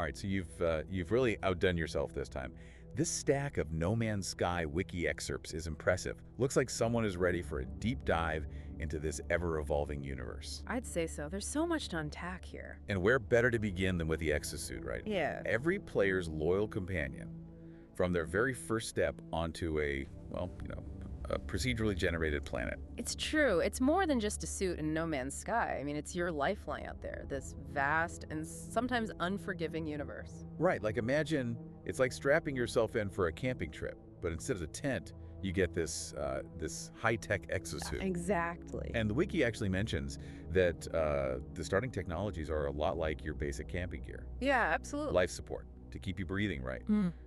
All right, so you've really outdone yourself this time. This stack of No Man's Sky wiki excerpts is impressive. Looks like someone is ready for a deep dive into this ever-evolving universe. I'd say so. There's so much to unpack here. And where better to begin than with the exosuit, right? Yeah. Every player's loyal companion, from their very first step onto a procedurally generated planet. It's true. It's more than just a suit in No Man's Sky. I mean, it's your lifeline out there, this vast and sometimes unforgiving universe. Right, like imagine it's like strapping yourself in for a camping trip, but instead of a tent, you get this high-tech exosuit. Exactly. And the wiki actually mentions that the starting technologies are a lot like your basic camping gear. Yeah, absolutely. Life support to keep you breathing right,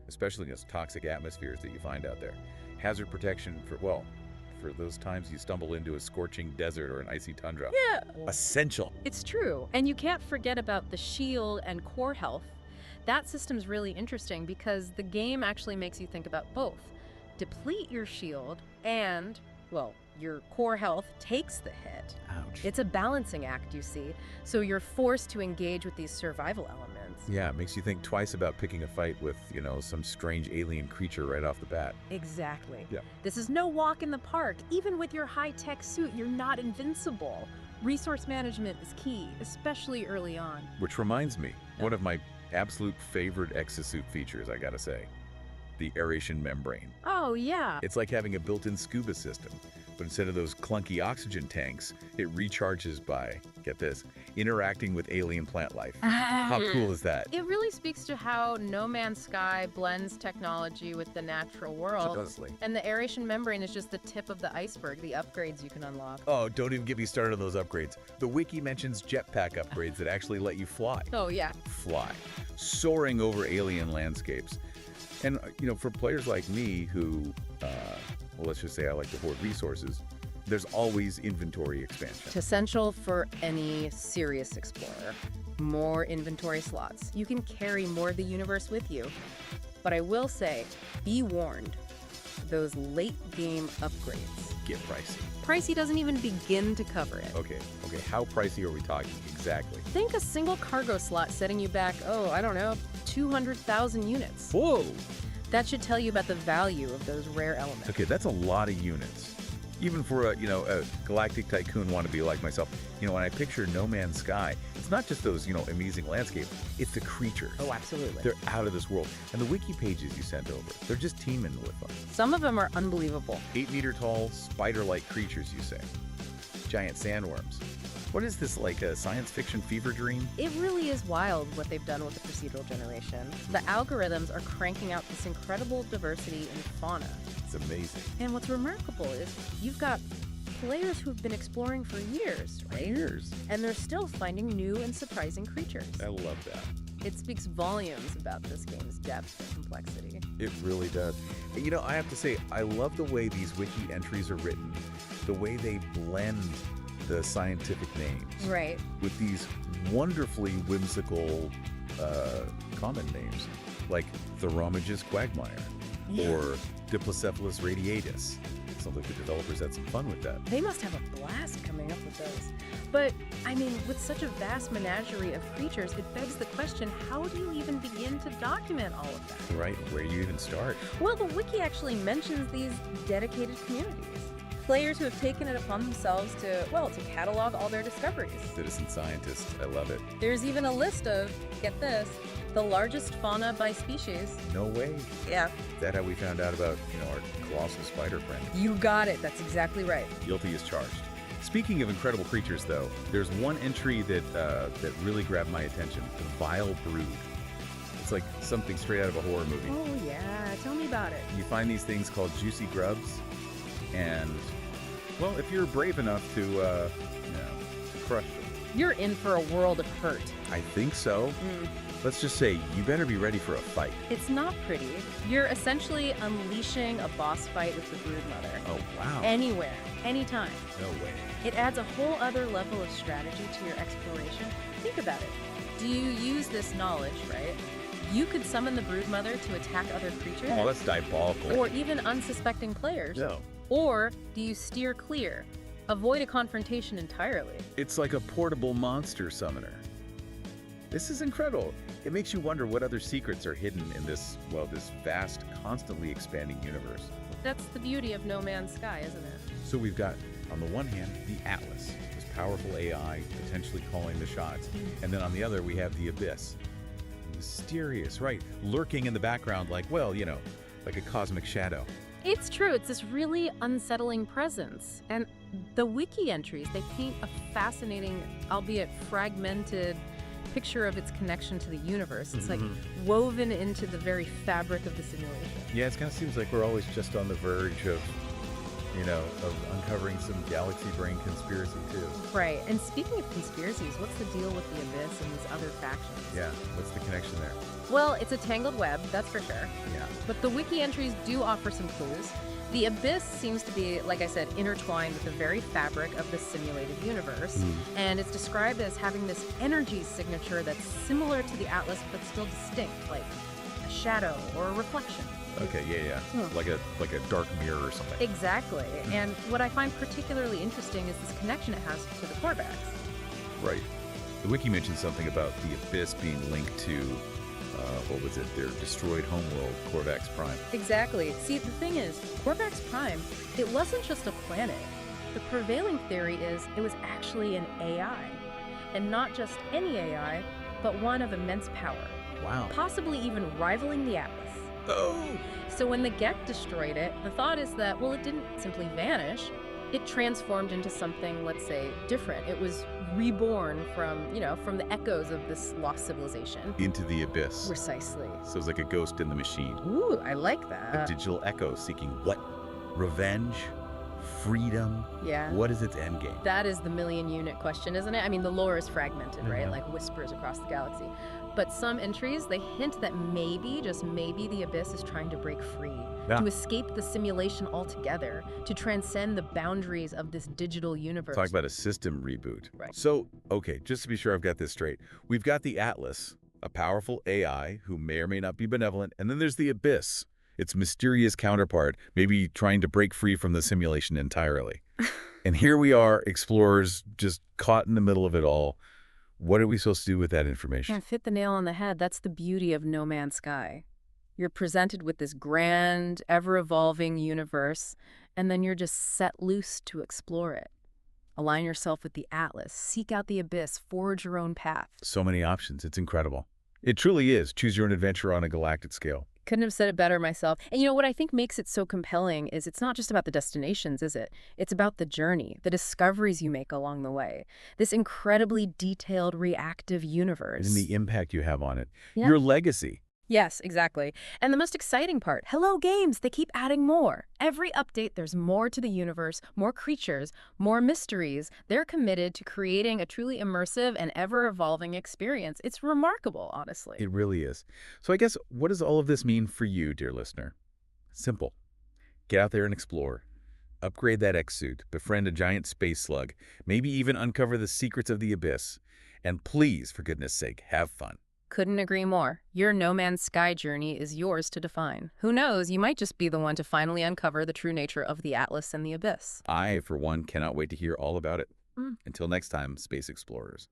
especially in those toxic atmospheres that you find out there. Hazard protection for those times you stumble into a scorching desert or an icy tundra. Yeah. Essential. It's true. And you can't forget about the shield and core health. That system's really interesting because the game actually makes you think about both. Deplete your shield and, well, your core health takes the hit. Ouch. It's a balancing act, you see. So you're forced to engage with these survival elements. Yeah, it makes you think twice about picking a fight with, some strange alien creature right off the bat. Exactly. Yeah. This is no walk in the park. Even with your high-tech suit, you're not invincible. Resource management is key, especially early on. Which reminds me, one of my absolute favorite exosuit features, I gotta say, the aeration membrane. Oh, yeah. It's like having a built-in scuba system, but instead of those clunky oxygen tanks, it recharges by, get this, interacting with alien plant life. How cool is that? It really speaks to how No Man's Sky blends technology with the natural world. Honestly. And the aeration membrane is just the tip of the iceberg, the upgrades you can unlock. Oh, don't even get me started on those upgrades. The wiki mentions jetpack upgrades that actually let you fly. Oh, yeah. Fly. Soaring over alien landscapes. And, for players like me who, let's just say I like to hoard resources, there's always inventory expansion. It's essential for any serious explorer. More inventory slots. You can carry more of the universe with you. But I will say, be warned, those late-game upgrades. Get pricey. Pricey doesn't even begin to cover it. Okay, how pricey are we talking exactly? Think a single cargo slot setting you back, 200,000 units. Whoa! That should tell you about the value of those rare elements. Okay, that's a lot of units. Even for a galactic tycoon wannabe like myself, when I picture No Man's Sky, it's not just those, amazing landscapes, it's the creatures. Oh, absolutely. They're out of this world. And the wiki pages you sent over, they're just teeming with them. Some of them are unbelievable. 8-meter-tall, spider-like creatures, you say. Giant sandworms. What is this, like a science fiction fever dream? It really is wild what they've done with the procedural generation. The algorithms are cranking out this incredible diversity in fauna. It's amazing. And what's remarkable is you've got players who've been exploring for years, right? Years. And they're still finding new and surprising creatures. I love that. It speaks volumes about this game's depth and complexity. It really does. I have to say, I love the way these wiki entries are written, the way they blend the scientific names. Right. With these wonderfully whimsical common names, like Thermomagus quagmire or Diplocephalus radiatus. Sounds like the developers had some fun with that. They must have a blast coming up with those. But, with such a vast menagerie of creatures, it begs the question, how do you even begin to document all of that? Right, where do you even start? Well, the wiki actually mentions these dedicated communities. Players who have taken it upon themselves to catalog all their discoveries. Citizen scientists, I love it. There's even a list of, get this, the largest fauna by species. No way. Yeah. Is that how we found out about, our colossal spider friend? You got it. That's exactly right. Guilty as charged. Speaking of incredible creatures, though, there's one entry that really grabbed my attention, the Vile Brood. It's like something straight out of a horror movie. Oh, yeah. Tell me about it. You find these things called juicy grubs, and, if you're brave enough to crush them. You're in for a world of hurt. I think so. Let's just say, you better be ready for a fight. It's not pretty. You're essentially unleashing a boss fight with the Broodmother. Oh, wow. Anywhere, anytime. No way. It adds a whole other level of strategy to your exploration. Think about it. Do you use this knowledge, right? You could summon the Broodmother to attack other creatures. Oh, that's diabolical. Or even unsuspecting players. No. Or do you steer clear? Avoid a confrontation entirely. It's like a portable monster summoner. This is incredible. It makes you wonder what other secrets are hidden in this, well, this vast, constantly expanding universe. That's the beauty of No Man's Sky, isn't it? So we've got, on the one hand, the Atlas, this powerful AI potentially calling the shots. And then on the other, we have the Abyss. Mysterious, right? Lurking in the background like, well, you know, like a cosmic shadow. It's true. It's this really unsettling presence. And the Wiki entries, they paint a fascinating, albeit fragmented, picture of its connection to the universe. It's like woven into the very fabric of the simulation. Yeah, it kind of seems like we're always just on the verge of, you know, of uncovering some galaxy brain conspiracy too. Right. And speaking of conspiracies, what's the deal with the Abyss and these other factions? Yeah, what's the connection there? Well, it's a tangled web, that's for sure. Yeah. But the Wiki entries do offer some clues. The Abyss seems to be, like I said, intertwined with the very fabric of the simulated universe. And it's described as having this energy signature that's similar to the Atlas, but still distinct, like a shadow or a reflection. Okay, yeah. Like a dark mirror or something. Exactly. And what I find particularly interesting is this connection it has to the Corvax. Right. The Wiki mentioned something about the Abyss being linked to, what was it, their destroyed homeworld, Corvax Prime. Exactly. See, the thing is, Corvax Prime, it wasn't just a planet. The prevailing theory is it was actually an AI. And not just any AI, but one of immense power. Wow. Possibly even rivaling the Atlas. Oh! So when the Gek destroyed it, the thought is that, well, it didn't simply vanish. It transformed into something, let's say, different. It was reborn from, from the echoes of this lost civilization. Into the Abyss. Precisely. So it's like a ghost in the machine. Ooh, I like A that. digital echo seeking what? Revenge? Freedom? Yeah. What is its end game? That is the million-unit question, isn't it? I mean, the lore is fragmented, right? Like whispers across the galaxy. But some entries, they hint that maybe, just maybe, the Abyss is trying to break free, to escape the simulation altogether, to transcend the boundaries of this digital universe. Talk about a system reboot. Right. So, okay, just to be sure I've got this straight. We've got the Atlas, a powerful AI who may or may not be benevolent, and then there's the Abyss, its mysterious counterpart, maybe trying to break free from the simulation entirely. And here we are, explorers, just caught in the middle of it all. What are we supposed to do with that information? Can't fit the nail on the head. That's the beauty of No Man's Sky. You're presented with this grand, ever-evolving universe, and then you're just set loose to explore it. Align yourself with the Atlas, seek out the Abyss, forge your own path. So many options. It's incredible. It truly is. Choose your own adventure on a galactic scale. Couldn't have said it better myself. And what I think makes it so compelling is it's not just about the destinations, is it? It's about the journey, the discoveries you make along the way. This incredibly detailed, reactive universe. And the impact you have on it. Yeah. Your legacy. Yes, exactly. And the most exciting part, hello games, they keep adding more. Every update, there's more to the universe, more creatures, more mysteries. They're committed to creating a truly immersive and ever-evolving experience. It's remarkable, honestly. It really is. So I guess, what does all of this mean for you, dear listener? Simple. Get out there and explore. Upgrade that X-suit, befriend a giant space slug, maybe even uncover the secrets of the Abyss. And please, for goodness sake, have fun. Couldn't agree more. Your No Man's Sky journey is yours to define. Who knows, you might just be the one to finally uncover the true nature of the Atlas and the Abyss. I, for one, cannot wait to hear all about it. Until next time, Space Explorers.